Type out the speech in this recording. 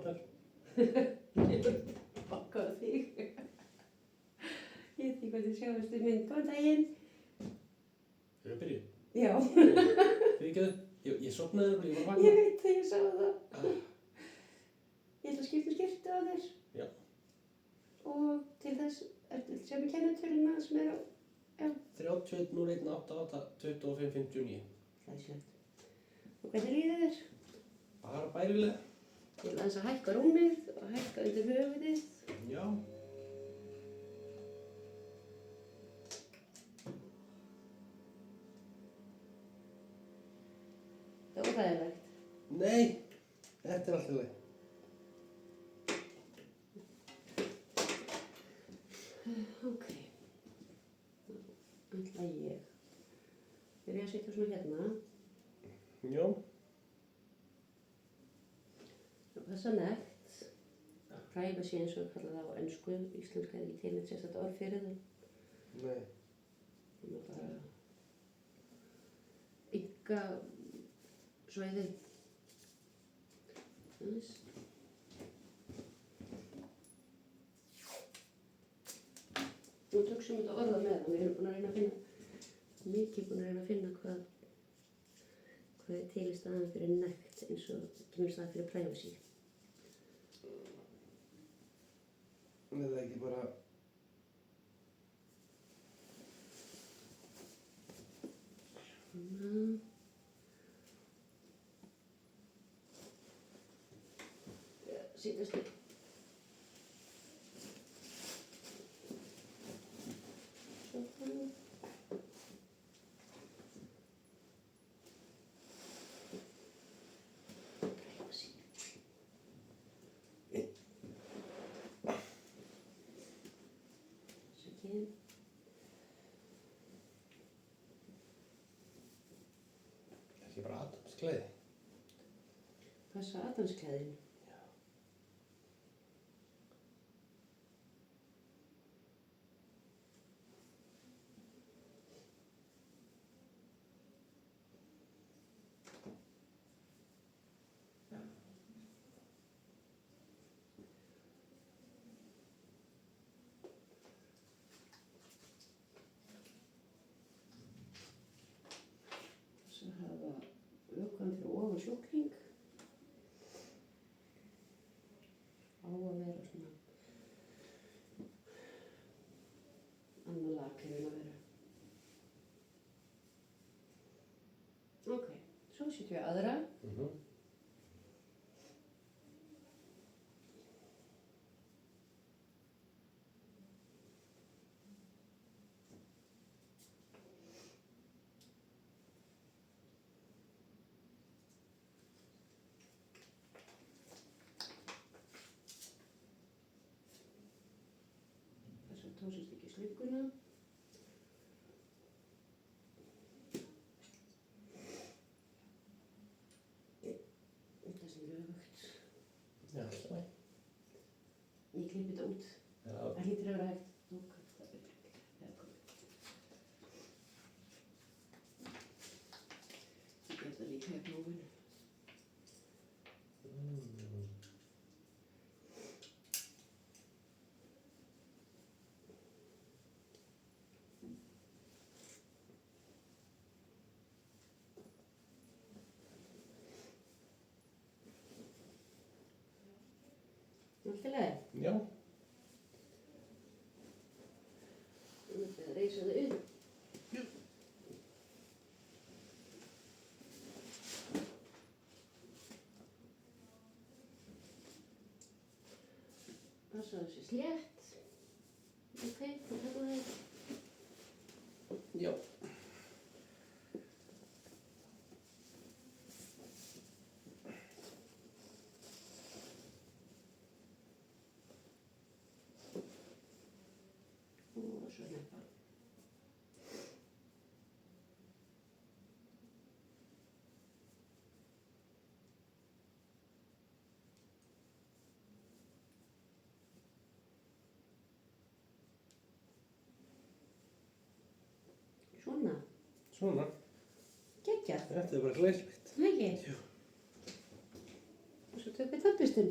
vantar. Ég er bakkað þig. Ég veit ekki hvað þið sjáast í mynd. Góðan daginn. Erum við byrjuð? Já. Fyrirgeðu, ég sofnaði og ég var að vakna. Ég veit það, ég sá það. Ég ætla að skipta skiptu á þér. Já. Og til þess, ertu sem er kennitöluna sem er á, já. 31 01 88 25 59. Hlæslegt. Og hvernig líður þér? Bara bærilega. Ég vil aðeins að hækka rúmið og hækka undir höfuðið. Já. Það var óþægilegt. Nei, þetta er alltaf leið. Ok. Þá ætla ég. Byrja að setja svona hérna. Já. Það passa nekt. Privacy eins og kalla það á ensku. Íslenska er ekki til neitt sérstakt orð fyrir það. Nei. Það er bara ynga svæðið. Þess. Nú töksum við þetta orða með það. Við erum búin að reyna að finna, mikið búin að reyna að finna hvað er til í staðan fyrir nekt eins og kemur í staðan fyrir privacy. Er það ekki bara... Svona. Sýtast upp. Svona. Privacy. Sækinn. Ekki bara atomsklæði. Passa atomsklæðin. Þess að hafa vökvann fyrir ofan sjúkling. Á að vera svona annað lag hefur að vera. Ok, svo setjum við aðra. Þess að tósist ekki slugguna. Þetta sem er öfugt. Já, alltaf leið. Ég klippi þetta út. Já. Það hlýtur að vera hægt. Nú kannski það er ekki. Það er komið. Ég gerði það líka í prófinu. Allt í lagi. Já. Þú ætti að reisa það upp. Passa að það sé slétt. Ok, þá tekur það. Já. Og svo hleypa. Svona. Svona. Geggjað. Þetta er bara glæsilegt. Það ekki? Jú. Og svo tökum við tannbustin.